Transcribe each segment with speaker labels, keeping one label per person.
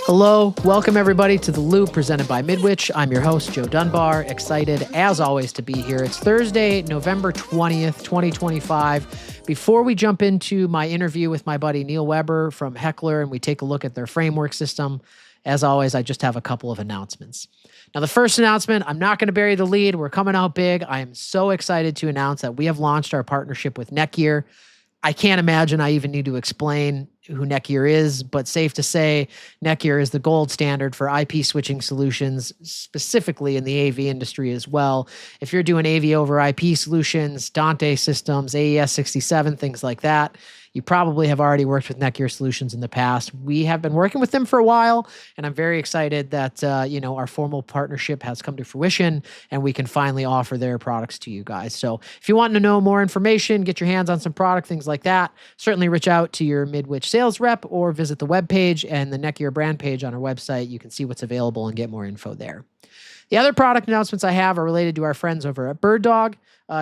Speaker 1: Hello, welcome everybody to The Loop presented by Midwich. I'm your host, Joe Dunbar. Excited, as always, to be here. It's Thursday, November 20th, 2025. Before we jump into my interview with my buddy Neal Weber from Heckler and we take a look at their framework system, as always, I just have a couple of announcements. Now, the first announcement, I'm not going to bury the lead. We're coming out big. I am so excited to announce that we have launched our partnership with NETGEAR. I can't imagine I even need to explain who NETGEAR is, but safe to say NETGEAR is the gold standard for IP switching solutions, specifically in the AV industry as well. If you're doing AV over IP solutions, Dante systems, AES-67, things like that, you probably have already worked with NETGEAR solutions in the past. We have been working with them for a while, and I'm very excited that our formal partnership has come to fruition, and we can finally offer their products to you guys. So if you want to know more information, get your hands on some product, things like that, certainly reach out to your Midwich sales rep or visit the webpage and the NETGEAR brand page on our website. You can see what's available and get more info there. The other product announcements I have are related to our friends over at BirdDog.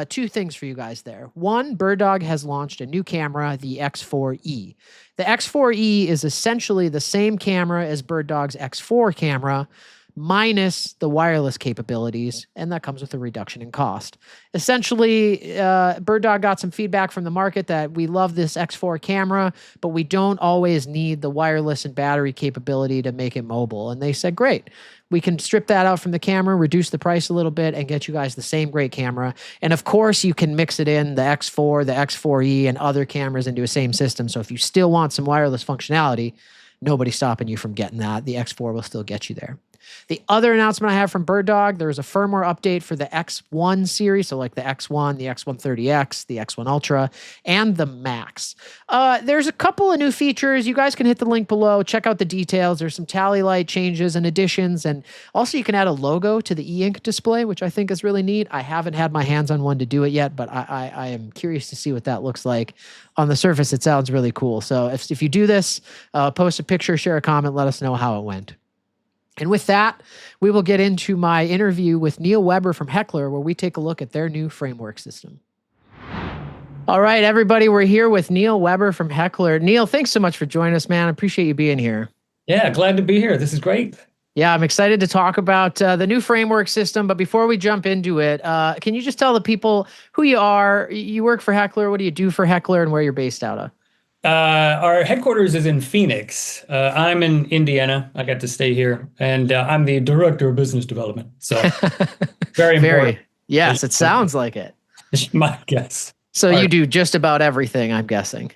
Speaker 1: Two things for you guys there. One, BirdDog has launched a new camera, the X4E. The X4E is essentially the same camera as BirdDog's X4 camera, minus the wireless capabilities, and that comes with a reduction in cost. Essentially, BirdDog got some feedback from the market that we love this X4 camera, but we don't always need the wireless and battery capability to make it mobile. And they said, great, we can strip that out from the camera, reduce the price a little bit, and get you guys the same great camera. And of course, you can mix it in, the X4, the X4E, and other cameras into a same system. So if you still want some wireless functionality, nobody's stopping you from getting that. The X4 will still get you there. The other announcement I have from BirdDog, there is a firmware update for the X1 series, so like the X1, the X130X, the X1 Ultra, and the Max. There's a couple of new features. You guys can hit the link below. Check out the details. There's some tally light changes and additions, and also you can add a logo to the e-ink display, which I think is really neat. I haven't had my hands on one to do it yet, but I am curious to see what that looks like. On the surface, it sounds really cool. So if you do this, post a picture, share a comment, let us know how it went. And with that, we will get into my interview with Neal Weber from Heckler, where we take a look at their new framework system. All right, everybody, we're here with Neal Weber from Heckler. Neal, thanks so much for joining us, man. I appreciate you being here.
Speaker 2: Yeah, glad to be here. This is great.
Speaker 1: Yeah, I'm excited to talk about the new framework system. But before we jump into it, can you just tell the people who you are? You work for Heckler. What do you do for Heckler and where you're based out of?
Speaker 2: Our headquarters is in Phoenix. I'm in Indiana. I got to stay here, and I'm the director of business development. So very important.
Speaker 1: Yes, it sounds like it.
Speaker 2: You might guess.
Speaker 1: So you do just about everything, I'm guessing.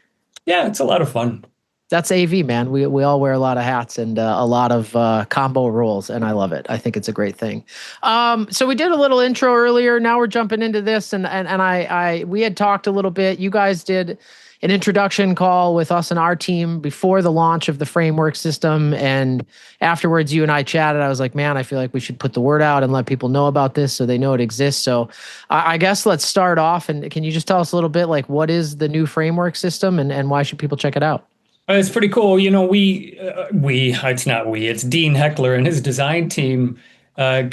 Speaker 2: Yeah, it's a lot of fun.
Speaker 1: That's AV, man. We all wear a lot of hats and a lot of combo roles, and I love it. I think it's a great thing. So we did a little intro earlier. Now we're jumping into this, and we had talked a little bit. You guys did an introduction call with us and our team before the launch of the framework system, and afterwards you and I chatted. I was like, man, I feel like we should put the word out and let people know about this so they know it exists. So I guess let's start off, and can you just tell us a little bit, like, what is the new framework system and why should people check it out?
Speaker 2: It's pretty cool. You know, it's not we, it's Dean Heckler and his design team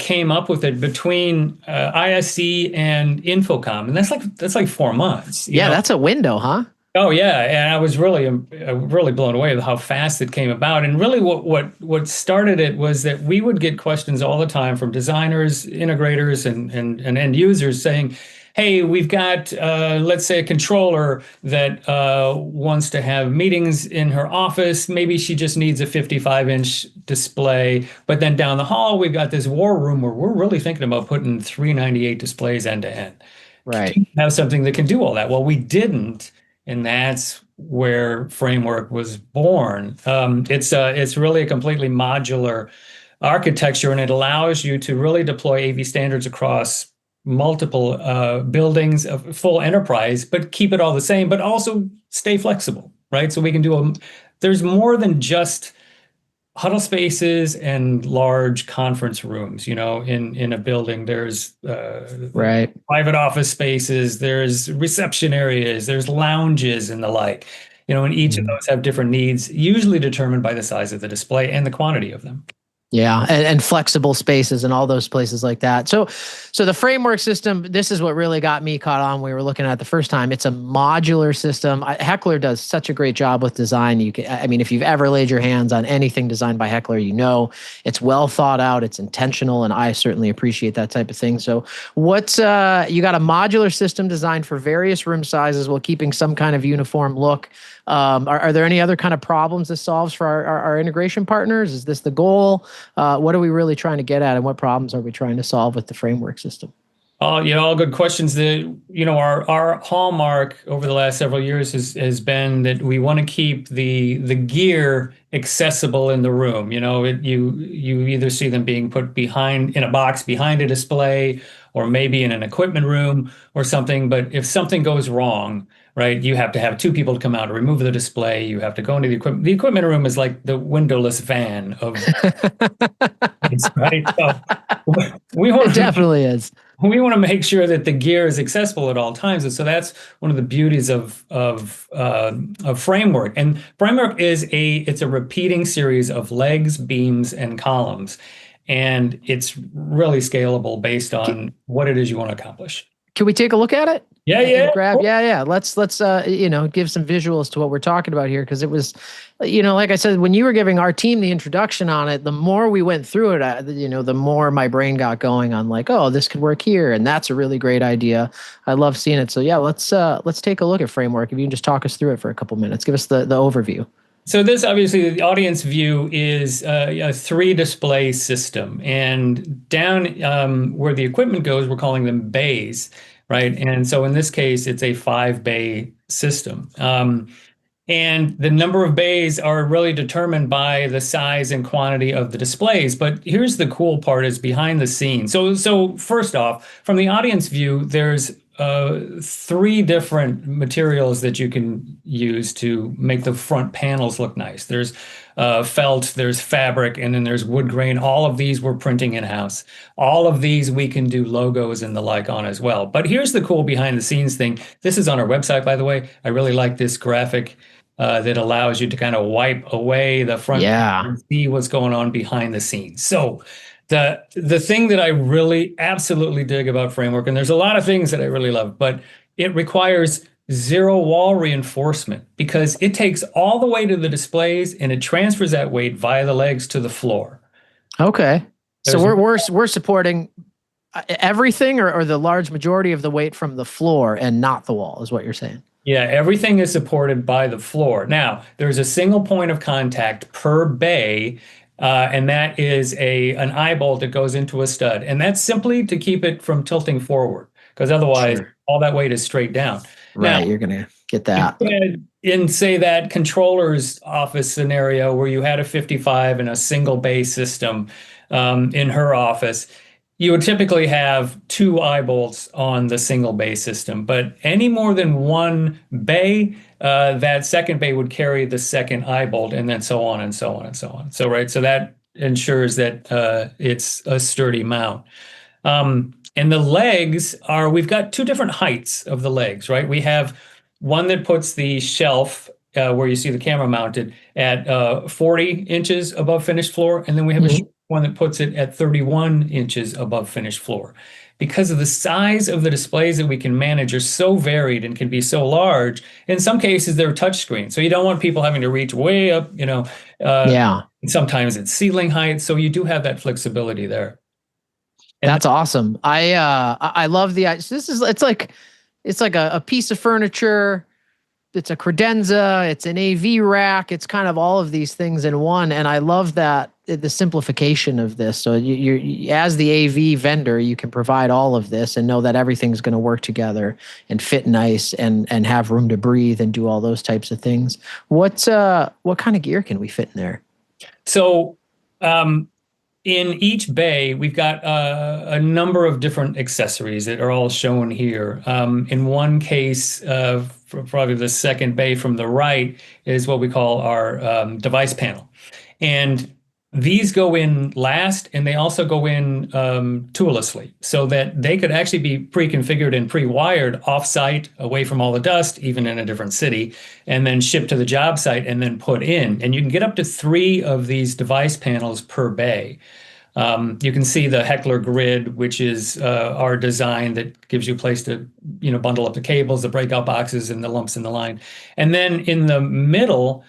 Speaker 2: came up with it between ISC and Infocom. And that's like 4 months.
Speaker 1: Yeah, that's a window, huh?
Speaker 2: Oh yeah, and I was really blown away with how fast it came about. And really, what started it was that we would get questions all the time from designers, integrators, and end users saying, "Hey, we've got let's say a controller that wants to have meetings in her office. Maybe she just needs a 55-inch display, but then down the hall we've got this war room where we're really thinking about putting 398 displays end to end.
Speaker 1: Right.
Speaker 2: Can you have something that can do all that?" Well, we didn't. And that's where Framework was born. It's really a completely modular architecture, and it allows you to really deploy AV standards across multiple buildings, of full enterprise, but keep it all the same, but also stay flexible, right? So we can do there's more than just huddle spaces and large conference rooms. You know, in a building, there's
Speaker 1: right.
Speaker 2: private office spaces, there's reception areas, there's lounges and the like. You know, and each of those have different needs, usually determined by the size of the display and the quantity of them.
Speaker 1: Yeah, and flexible spaces and all those places like that. So the framework system, this is what really got me caught on. We were looking at the first time. It's a modular system. Heckler does such a great job with design. I mean, if you've ever laid your hands on anything designed by Heckler, you know it's well thought out, it's intentional, and I certainly appreciate that type of thing. So what's you got a modular system designed for various room sizes while keeping some kind of uniform look. Are there any other kind of problems this solves for our integration partners? Is this the goal? What are we really trying to get at, and what problems are we trying to solve with the framework system?
Speaker 2: All good questions. Our hallmark over the last several years has been that we want to keep the gear accessible in the room. You either see them being put behind in a box behind a display, or maybe in an equipment room or something. But if something goes wrong, right, you have to have two people to come out and remove the display. You have to go into the equipment. The equipment room is like the windowless van of right. So we
Speaker 1: It
Speaker 2: want to
Speaker 1: definitely is.
Speaker 2: we want to make sure that the gear is accessible at all times, and so that's one of the beauties of framework. And framework it's a repeating series of legs, beams, and columns, and it's really scalable based on what it is you want to accomplish.
Speaker 1: Can we take a look at it?
Speaker 2: Yeah,
Speaker 1: And
Speaker 2: yeah.
Speaker 1: grab, yeah. Let's give some visuals to what we're talking about here, because it was, like I said, when you were giving our team the introduction on it, the more we went through it, the more my brain got going on like, oh, this could work here, and that's a really great idea. I love seeing it. So yeah, let's take a look at framework. If you can just talk us through it for a couple minutes, give us the overview.
Speaker 2: So this obviously the audience view is a three display system, and down where the equipment goes, we're calling them bays, right? And so in this case, it's a 5-bay system. And the number of bays are really determined by the size and quantity of the displays. But here's the cool part is behind the scenes. So first off, from the audience view, there's three different materials that you can use to make the front panels look nice. There's felt, there's fabric, and then there's wood grain. All of these we're printing in-house. All of these we can do logos and the like on as well. But here's the cool behind the scenes thing. This is on our website, by the way. I really like this graphic that allows you to kind of wipe away the front and see what's going on behind the scenes. So the thing that I really absolutely dig about framework, and there's a lot of things that I really love, but it requires zero wall reinforcement because it takes all the weight of the displays and it transfers that weight via the legs to the floor.
Speaker 1: Okay. So we're supporting everything or the large majority of the weight from the floor and not the wall is what you're saying.
Speaker 2: Yeah, everything is supported by the floor. Now, there's a single point of contact per bay, and that is an eye bolt that goes into a stud. And that's simply to keep it from tilting forward, because otherwise all that weight is straight down.
Speaker 1: Right,
Speaker 2: now,
Speaker 1: you're going to get that.
Speaker 2: In, say, that controller's office scenario where you had a 55 and a single bay system in her office, you would typically have two eye bolts on the single bay system, but any more than one bay, that second bay would carry the second eye bolt, and then so on and so on and so on. So that ensures that it's a sturdy mount. And the legs we've got two different heights of the legs, right? We have one that puts the shelf where you see the camera mounted at 40 inches above finished floor, and then we have a one that puts it at 31 inches above finished floor. Because of the size of the displays that we can manage are so varied and can be so large, in some cases they're touchscreen. So you don't want people having to reach way up, sometimes it's ceiling height. So you do have that flexibility there.
Speaker 1: And that's awesome. I love it's like a piece of furniture. It's a credenza, it's an AV rack, it's kind of all of these things in one. And I love that the simplification of this. So you as the AV vendor, you can provide all of this and know that everything's going to work together and fit nice and have room to breathe and do all those types of things. What kind of gear can we fit in there?
Speaker 2: So in each bay, we've got a number of different accessories that are all shown here. In one case, probably the second bay from the right is what we call our device panel. And These go in last, and they also go in toollessly, so that they could actually be pre-configured and pre-wired off-site, away from all the dust, even in a different city, and then shipped to the job site and then put in. And you can get up to 3 of these device panels per bay. You can see the Heckler grid, which is our design that gives you a place to, bundle up the cables, the breakout boxes, and the lumps in the line. And then in the middle,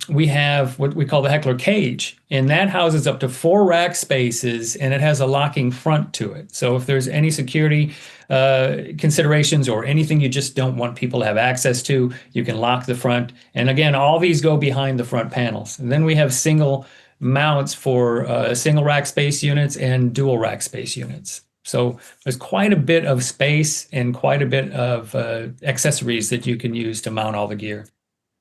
Speaker 2: we have what we call the Heckler cage, and that houses up to 4 rack spaces, and it has a locking front to it. So if there's any security considerations or anything you just don't want people to have access to, you can lock the front. And again, all these go behind the front panels. And then we have single mounts for single rack space units and dual rack space units. So there's quite a bit of space and quite a bit of accessories that you can use to mount all the gear.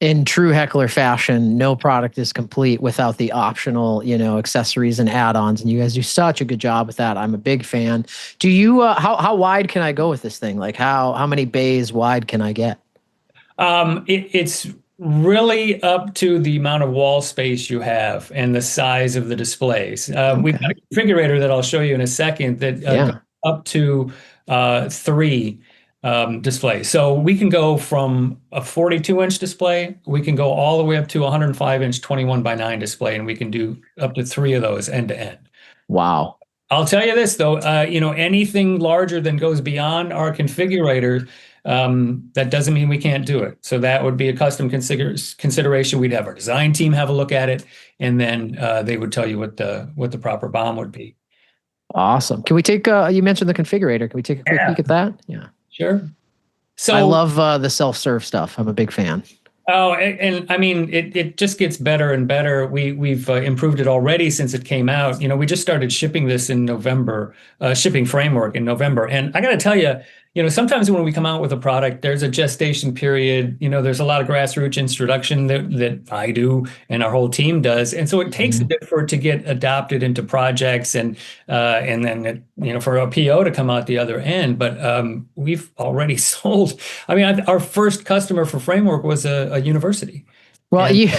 Speaker 1: In true Heckler fashion, no product is complete without the optional, accessories and add-ons. And you guys do such a good job with that. I'm a big fan. Do you? How wide can I go with this thing? Like how many bays wide can I get?
Speaker 2: It's really up to the amount of wall space you have and the size of the displays. We've got a configurator that I'll show you in a second that goes up to 3 displays. So we can go from a 42-inch display, we can go all the way up to a 105-inch 21:9 display, and we can do up to 3 of those end to end.
Speaker 1: Wow.
Speaker 2: I'll tell you this though, anything larger than goes beyond our configurator, that doesn't mean we can't do it. So that would be a custom consideration. We'd have our design team have a look at it, and then they would tell you what the proper BOM would be.
Speaker 1: Awesome. Can we take? You mentioned the configurator. Can we take a quick peek at that? Yeah.
Speaker 2: Sure. So
Speaker 1: I love the self-serve stuff. I'm a big fan.
Speaker 2: Oh, and I mean, it just gets better and better. We've improved it already since it came out. We just started shipping this in November, shipping framework in November. And I got to tell you, sometimes when we come out with a product, there's a gestation period. There's a lot of grassroots introduction that I do and our whole team does. And so it takes a bit for it to get adopted into projects and then, for a PO to come out the other end. But we've already sold. I mean, our first customer for framework was a university.
Speaker 1: Well, you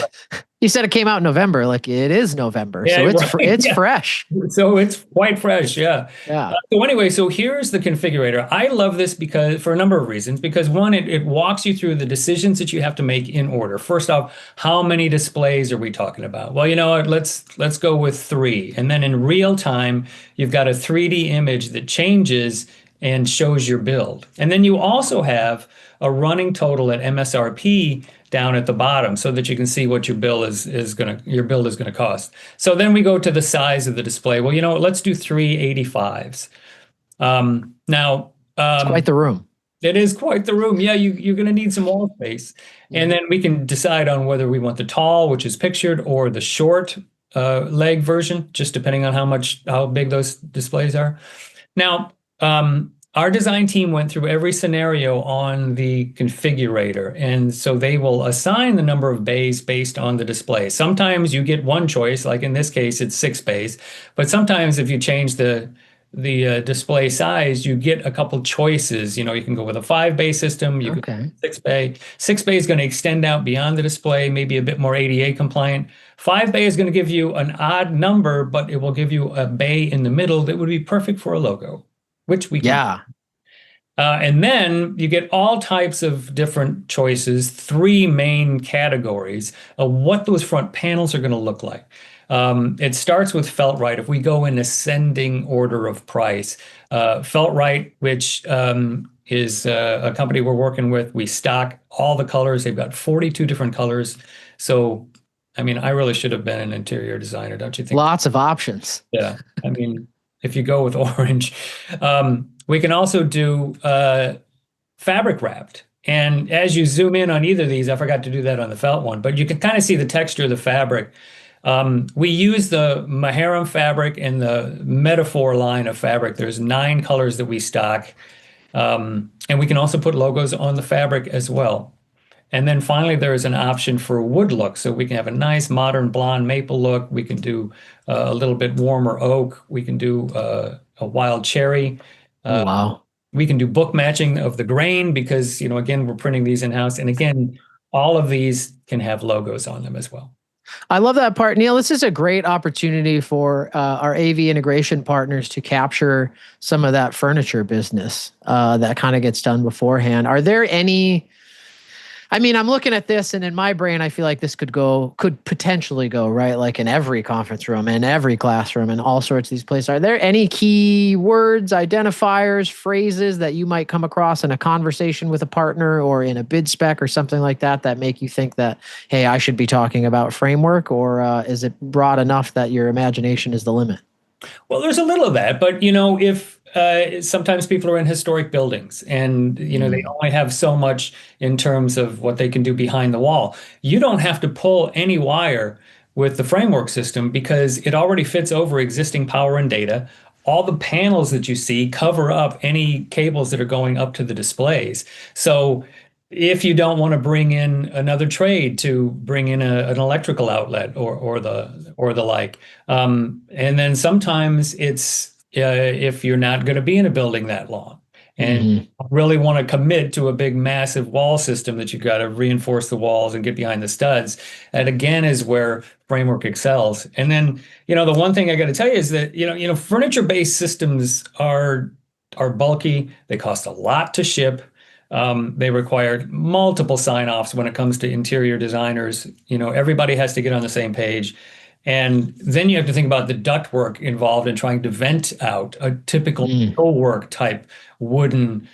Speaker 1: said it came out in November. Like it is November, so it's fresh.
Speaker 2: So it's quite fresh, yeah.
Speaker 1: Yeah.
Speaker 2: So anyway, so here's the configurator. I love this because for a number of reasons. Because one, it walks you through the decisions that you have to make in order. First off, how many displays are we talking about? Well, let's go with 3, and then in real time, you've got a 3D image that changes and shows your build, and then you also have a running total at MSRP down at the bottom so that you can see what your build is gonna cost. So then we go to the size of the display. Well, let's do 385s. Now,
Speaker 1: it's quite the room.
Speaker 2: It is quite the room. Yeah, you're gonna need some wall space. And then we can decide on whether we want the tall, which is pictured, or the short leg version, just depending on how big those displays are. Now, our design team went through every scenario on the configurator, and so they will assign the number of bays based on the display. Sometimes you get one choice, like in this case, it's 6 bays, but sometimes if you change the display size, you get a couple choices. You can go with a 5-bay system, you can 6-bay. 6-bay is going to extend out beyond the display, maybe a bit more ADA compliant. 5-bay is going to give you an odd number, but it will give you a bay in the middle that would be perfect for a logo, which we can.
Speaker 1: Yeah.
Speaker 2: And then you get all types of different choices, 3 main categories of what those front panels are going to look like. It starts with Feltrite. If we go in ascending order of price, Feltrite, which is a company we're working with, we stock all the colors. They've got 42 different colors. So, I mean, I really should have been an interior designer, don't you think?
Speaker 1: Lots of options.
Speaker 2: Yeah. I mean, if you go with orange. We can also do fabric wrapped. And as you zoom in on either of these, I forgot to do that on the felt one, but you can kind of see the texture of the fabric. We use the Maharam fabric and the Metaphor line of fabric. There's 9 colors that we stock. And we can also put logos on the fabric as well. And then finally, there's an option for wood look. So we can have a nice modern blonde maple look. We can do a little bit warmer oak. We can do a wild cherry.
Speaker 1: Wow.
Speaker 2: We can do book matching of the grain because, again, we're printing these in-house. And again, all of these can have logos on them as well.
Speaker 1: I love that part, Neal. This is a great opportunity for our AV integration partners to capture some of that furniture business that kind of gets done beforehand. Are there any? I mean, I'm looking at this, and in my brain, I feel like this could potentially go right, like in every conference room, in every classroom, and all sorts of these places. Are there any key words, identifiers, phrases that you might come across in a conversation with a partner or in a bid spec or something like that that make you think that, hey, I should be talking about framework, or is it broad enough that your imagination is the limit?
Speaker 2: Well, there's a little of that, but if sometimes people are in historic buildings and they
Speaker 1: Mm.
Speaker 2: only have so much in terms of what they can do behind the wall, you don't have to pull any wire with the framework system because it already fits over existing power and data. All the panels that you see cover up any cables that are going up to the displays. So if you don't want to bring in another trade to bring in an electrical outlet or the like, and then sometimes it's if you're not going to be in a building that long and
Speaker 1: Hmm.
Speaker 2: really want to commit to a big, massive wall system that you've got to reinforce the walls and get behind the studs. That again is where framework excels. And then, the one thing I got to tell you is that, furniture-based systems are bulky. They cost a lot to ship. They require multiple sign-offs when it comes to interior designers. Everybody has to get on the same page. And then you have to think about the ductwork involved in trying to vent out a typical
Speaker 1: Mm.
Speaker 2: millwork type wooden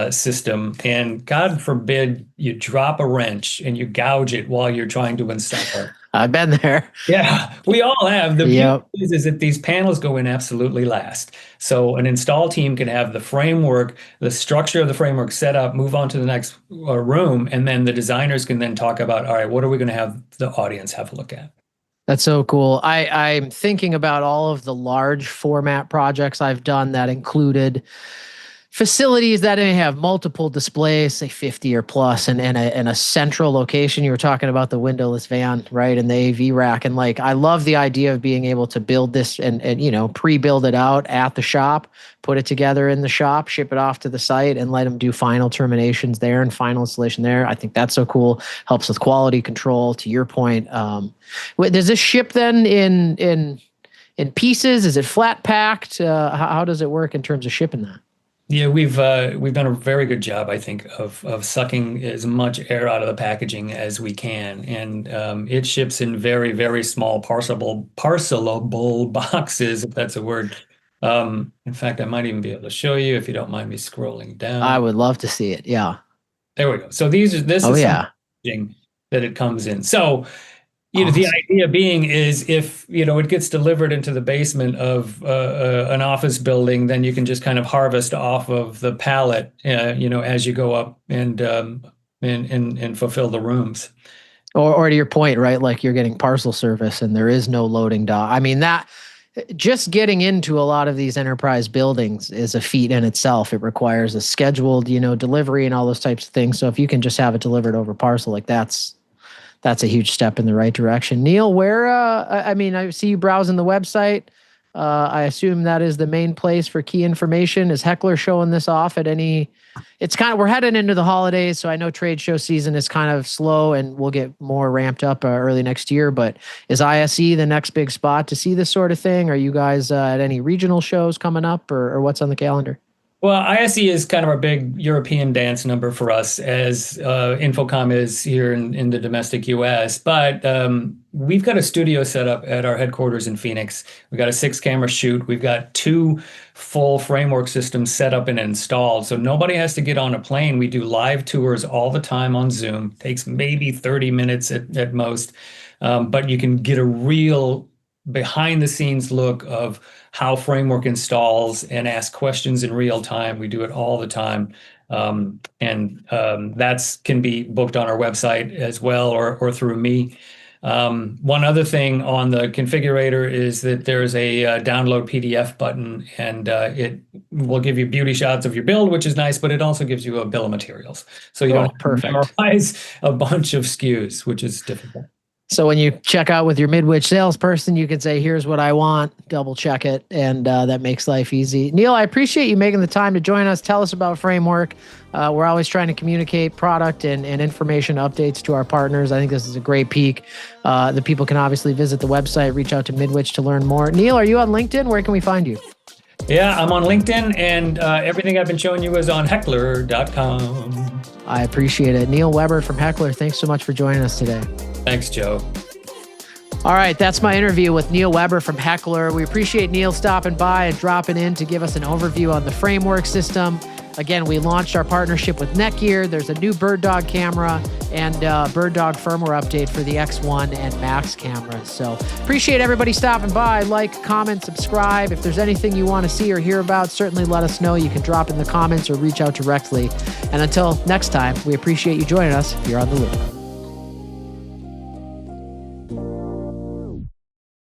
Speaker 2: system. And God forbid you drop a wrench and you gouge it while you're trying to install it.
Speaker 1: I've been there.
Speaker 2: Yeah, we all have. The beauty
Speaker 1: Yep.
Speaker 2: is that these panels go in absolutely last. So an install team can have the framework, the structure of the framework set up, move on to the next room, and then the designers can then talk about, all right, what are we going to have the audience have a look at?
Speaker 1: That's so cool. I'm thinking about all of the large format projects I've done that included facilities that may have multiple displays, say 50 or plus, and in a central location. You were talking about the windowless van, right? And the AV rack. And like, I love the idea of being able to build this and pre-build it out at the shop, put it together in the shop, ship it off to the site, and let them do final terminations there and final installation there. I think that's so cool. Helps with quality control, to your point. Does this ship then in pieces? Is it flat packed? How does it work in terms of shipping that?
Speaker 2: Yeah, we've done a very good job, I think, of sucking as much air out of the packaging as we can, and it ships in very, very small parcelable boxes, if that's a word. In fact, I might even be able to show you if you don't mind me scrolling
Speaker 1: I
Speaker 2: down.
Speaker 1: would love to see it. Yeah.
Speaker 2: There we go. So this
Speaker 1: Oh
Speaker 2: is some
Speaker 1: yeah.
Speaker 2: packaging that it comes in. So the
Speaker 1: Awesome.
Speaker 2: idea being is if, it gets delivered into the basement of an office building, then you can just kind of harvest off of the pallet, as you go up and fulfill the rooms.
Speaker 1: Or to your point, right? Like you're getting parcel service and there is no loading dock. I mean, that just getting into a lot of these enterprise buildings is a feat in itself. It requires a scheduled, delivery and all those types of things. So if you can just have it delivered over parcel, like that's a huge step in the right direction. Neal, where I mean, I see you browsing the website. I assume that is the main place for key information. Is Heckler showing this off at any? It's kind of, we're heading into the holidays, so I know trade show season is kind of slow, and we'll get more ramped up early next year. But is ISE the next big spot to see this sort of thing? Are you guys at any regional shows coming up, or what's on the calendar?
Speaker 2: Well, ISE is kind of our big European dance number for us, as Infocom is here in the domestic US. But we've got a studio set up at our headquarters in Phoenix. We've got a 6-camera shoot. We've got 2 full framework systems set up and installed. So nobody has to get on a plane. We do live tours all the time on Zoom. Takes maybe 30 minutes at most. But you can get a real behind the scenes look of how framework installs and ask questions in real time. We do it all the time. And that's can be booked on our website as well, or through me. One other thing on the configurator is that there's a download PDF button, and it will give you beauty shots of your build, which is nice, but it also gives you a bill of materials. So you don't
Speaker 1: Oh,
Speaker 2: have to
Speaker 1: perfect.
Speaker 2: memorize a bunch of SKUs, which is difficult.
Speaker 1: So when you check out with your Midwich salesperson, you can say, here's what I want, double check it, and that makes life easy. Neal, I appreciate you making the time to join us. Tell us about Framework. We're always trying to communicate product and information updates to our partners. I think this is a great peek. The people can obviously visit the website, reach out to Midwich to learn more. Neal, are you on LinkedIn? Where can we find you?
Speaker 2: Yeah, I'm on LinkedIn, and everything I've been showing you is on Heckler.com.
Speaker 1: I appreciate it. Neal Weber from Heckler, thanks so much for joining us today.
Speaker 2: Thanks, Joe.
Speaker 1: All right, that's my interview with Neal Weber from Heckler. We appreciate Neal stopping by and dropping in to give us an overview on the Framework system. Again, we launched our partnership with NETGEAR. There's a new BirdDog camera and BirdDog firmware update for the X1 and Max cameras. So appreciate everybody stopping by. Like, comment, subscribe. If there's anything you want to see or hear about, certainly let us know. You can drop in the comments or reach out directly. And until next time, we appreciate you joining us here on The Loop.